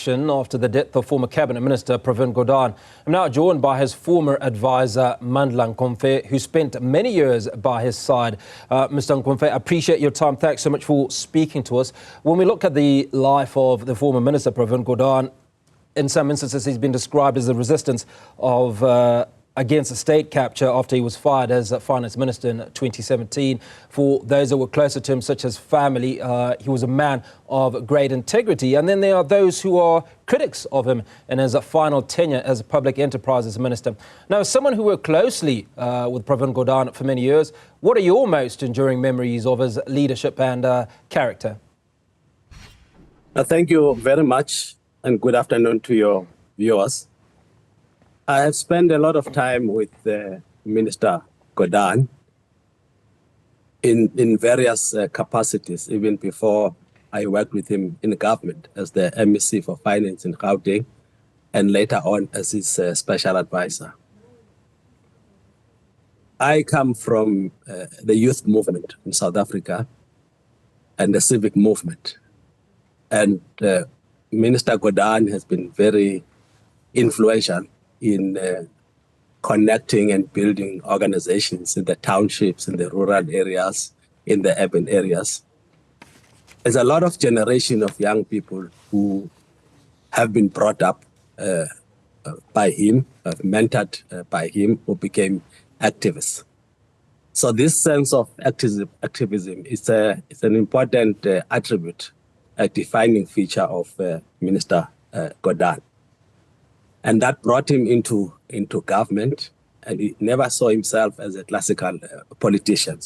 reaction after the death of former Cabinet Minister Pravin Gordhan. I'm now joined by his former advisor, Mandla Nkomfe, who spent many years by his side. Mr. Nkomfe, I appreciate your time. Thanks so much for speaking to us. When we look at the life of the former Minister Pravin Gordhan, in some instances he's been described as the resistance of against state capture after he was fired as finance minister in 2017. For those that were closer to him, such as family, he was a man of great integrity. And then there are those who are critics of him in his final tenure as a public enterprises minister. Now, as someone who worked closely with Pravin Gordhan for many years, what are your most enduring memories of his leadership and character? Thank you very much, and good afternoon to your viewers. I have spent a lot of time with Minister Gordhan in various capacities, even before I worked with him in the government as the MEC for Finance in Gauteng, and later on as his special advisor. I come from the youth movement in South Africa and the civic movement. And Minister Gordhan has been very influential in connecting and building organizations in the townships, in the rural areas, in the urban areas. There's a lot of generation of young people who have been brought up by him, mentored by him, who became activists. So this sense of activism is an important attribute, a defining feature of Minister Gordhan. And that brought him into government, and he never saw himself as a classical politician,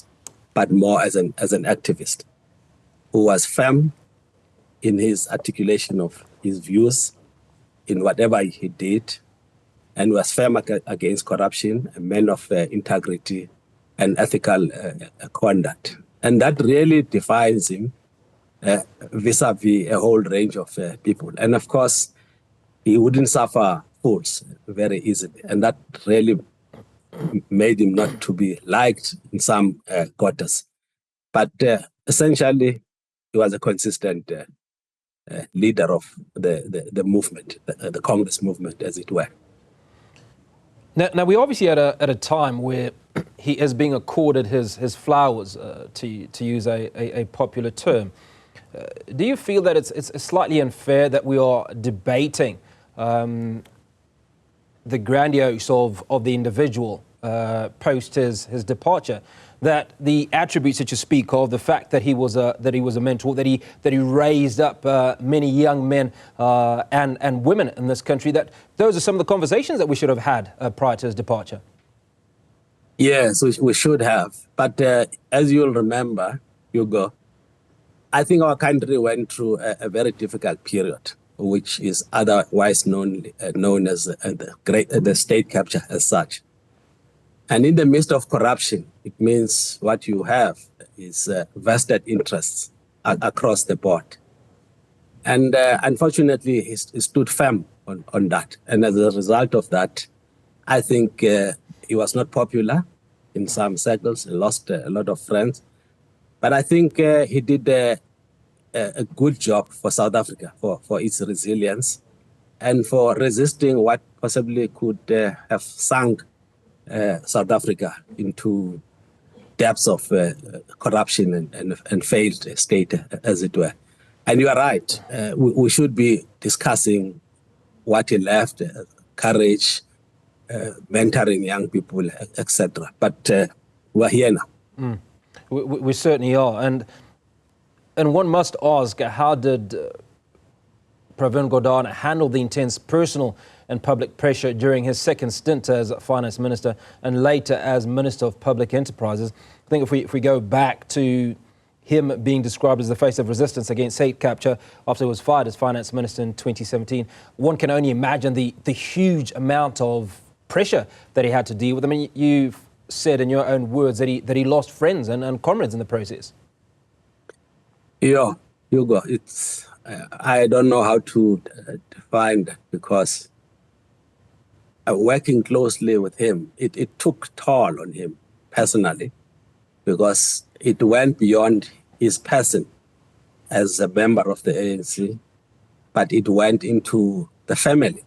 but more as an activist who was firm in his articulation of his views in whatever he did, and was firm against corruption, a man of integrity and ethical conduct. And that really defines him vis-a-vis a whole range of people. And of course, he wouldn't suffer fools very easily. And that really made him not to be liked in some quarters. But essentially, he was a consistent leader of the movement, the Congress movement, as it were. Now we're obviously at a time where he is being accorded his flowers, to use a popular term. Do you feel that it's slightly unfair that we are debating the grandiose of the individual post his departure, that the attributes that you speak of, the fact that he was a mentor, that he raised up many young men and women in this country, that those are some of the conversations that we should have had prior to his departure? Yes, we should have. But as you'll remember, Hugo, I think our country went through a very difficult period, which is otherwise known as the state capture as such. And in the midst of corruption, it means what you have is vested interests across the board. And unfortunately, he stood firm on that. And as a result of that, I think he was not popular in some circles. He lost a lot of friends. But I think he did a good job for South Africa, for its resilience, and for resisting what possibly could have sunk South Africa into depths of corruption and failed state, as it were. And you are right, we should be discussing what he left, courage, mentoring young people, etc. But we're here now. We certainly are. And one must ask, how did Pravin Gordhan handle the intense personal and public pressure during his second stint as finance minister and later as minister of public enterprises? I think if we go back to him being described as the face of resistance against state capture after he was fired as finance minister in 2017, one can only imagine the huge amount of pressure that he had to deal with. I mean, you've said in your own words that he lost friends and comrades in the process. Yeah, Hugo, I don't know how to define that, because working closely with him, it took toll on him personally, because it went beyond his person as a member of the ANC but it went into the family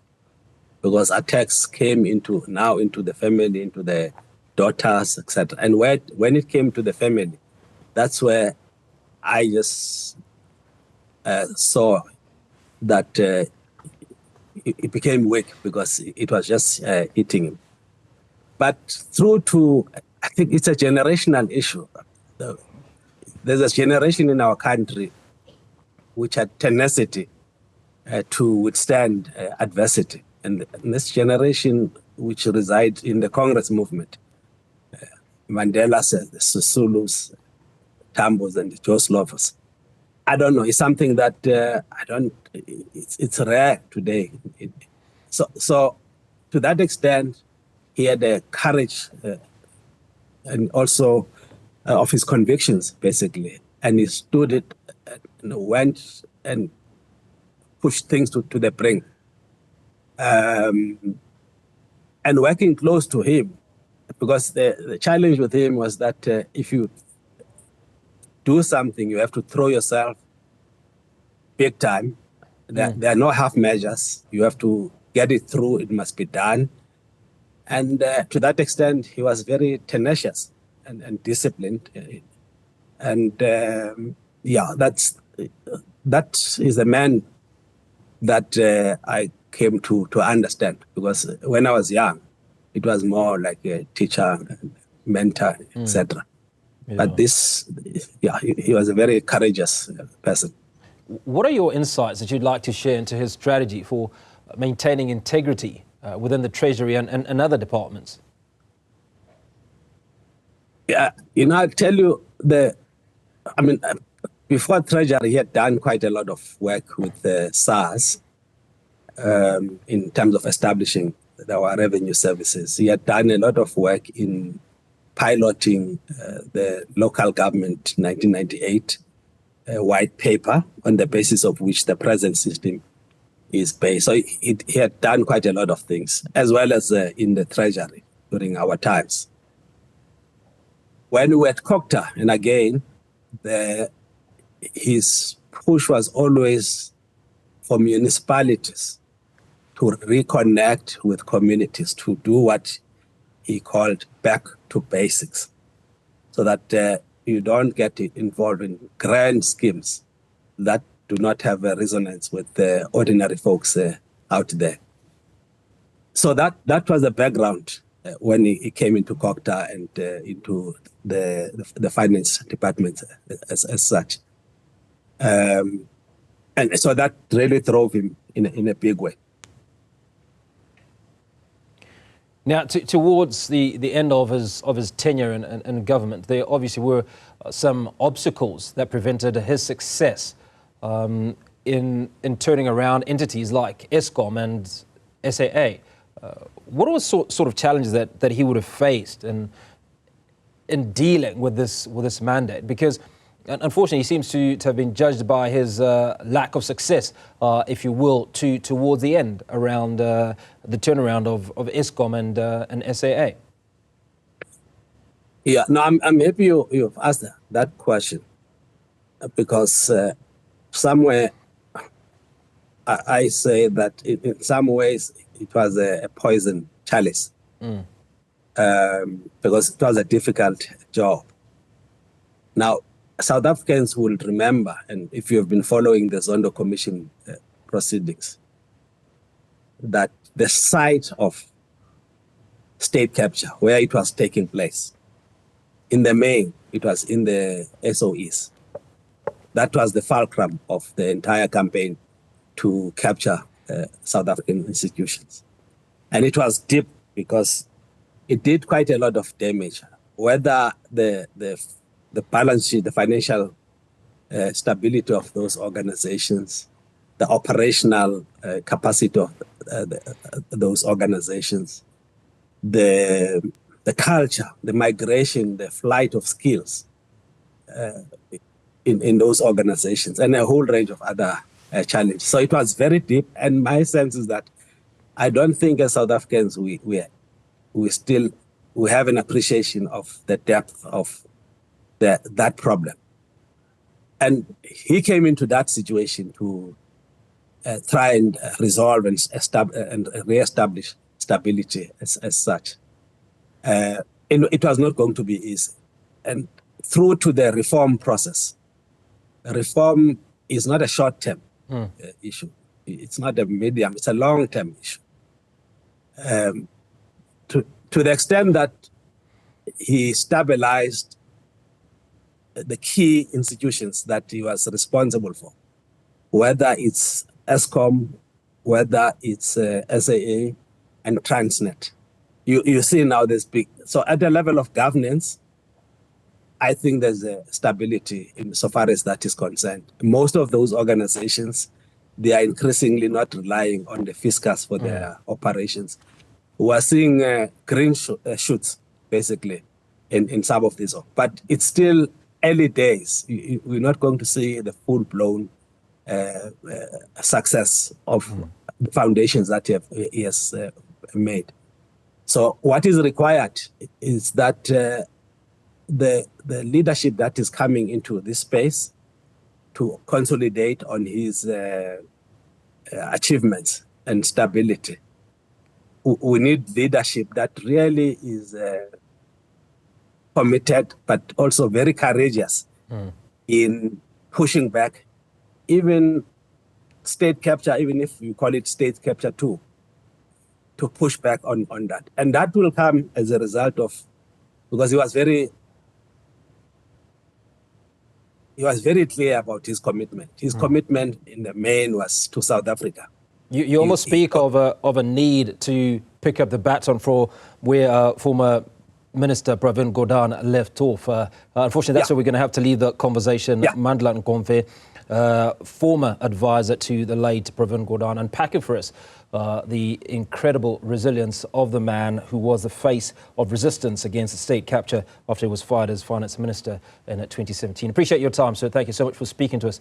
because attacks came into the family, into the daughters, etc. And when it came to the family, that's where I just saw that it became weak because it was just hitting him. But I think it's a generational issue. There's a generation in our country which had tenacity to withstand adversity. And this generation which resides in the Congress movement, Mandela's, the Susulus, Tambos, and the Joe Slovers, I don't know, it's something that it's rare today. So to that extent, he had the courage and also of his convictions, basically. And he stood it, went and pushed things to the brink. And working close to him, because the challenge with him was that if you do something, you have to throw yourself big time. There are no half measures. You have to get it through. It must be done. And to that extent, he was very tenacious and disciplined. And that is a man that I came to understand, because when I was young, it was more like a teacher, mentor, etc. But he was a very courageous person. What are your insights that you'd like to share into his strategy for maintaining integrity within the Treasury and other departments? Yeah, I'll tell you, before Treasury, he had done quite a lot of work with SARS in terms of establishing our revenue services. He had done a lot of work in piloting the local government 1998 white paper, on the basis of which the present system is based. So he had done quite a lot of things, as well as in the Treasury during our times. When we were at COCTA, and again, his push was always for municipalities to reconnect with communities, to do what he called back to basics, so that you don't get involved in grand schemes that do not have a resonance with the ordinary folks out there. So that was the background when he came into COCTA and into the finance department as such. And so that really drove him in a big way. Now, towards the end of his tenure in government, there obviously were some obstacles that prevented his success in turning around entities like Eskom and SAA. What were sort of challenges that he would have faced in dealing with this mandate? Because unfortunately, he seems to have been judged by his lack of success, if you will, towards the end around the turnaround of Eskom and SAA. Yeah, no, I'm happy you've asked that question, because somewhere I say that in some ways it was a poison chalice, because it was a difficult job. Now, South Africans will remember, and if you have been following the Zondo Commission proceedings, that the site of state capture, where it was taking place, in the main, it was in the SOEs. That was the fulcrum of the entire campaign to capture South African institutions. And it was deep because it did quite a lot of damage. Whether the balance sheet, the financial stability of those organizations, the operational capacity of those organizations, the culture, the migration, the flight of skills in those organizations, and a whole range of other challenges. So it was very deep, and my sense is that I don't think as South Africans we have an appreciation of the depth of that problem. And he came into that situation to try and resolve and re-establish stability as such. It was not going to be easy. And through to the reform process. Reform is not a short-term issue. It's not a medium, it's a long-term issue. To the extent that he stabilized the key institutions that he was responsible for, whether it's ESCOM, whether it's SAA and Transnet. You see now this big, so at the level of governance, I think there's a stability in so far as that is concerned. Most of those organizations, they are increasingly not relying on the fiscus for their operations. We are seeing green shoots, basically, in some of these. But it's still early days. We're not going to see the full-blown success of the foundations that he has made. So what is required is that the leadership that is coming into this space to consolidate on his achievements and stability. We need leadership that really is committed, but also very courageous in pushing back, even state capture, even if you call it state capture too, to push back on that. And that will come as a result of, because he was very clear about his commitment. His commitment in the main was to South Africa. You almost speak of a need to pick up the baton for where former Minister Pravin Gordhan left off. Unfortunately, that's where we're going to have to leave the conversation. Mandla Nkomfe, former advisor to the late Pravin Gordhan, unpacking for us the incredible resilience of the man who was the face of resistance against the state capture after he was fired as finance minister in 2017. Appreciate your time, sir. Thank you so much for speaking to us.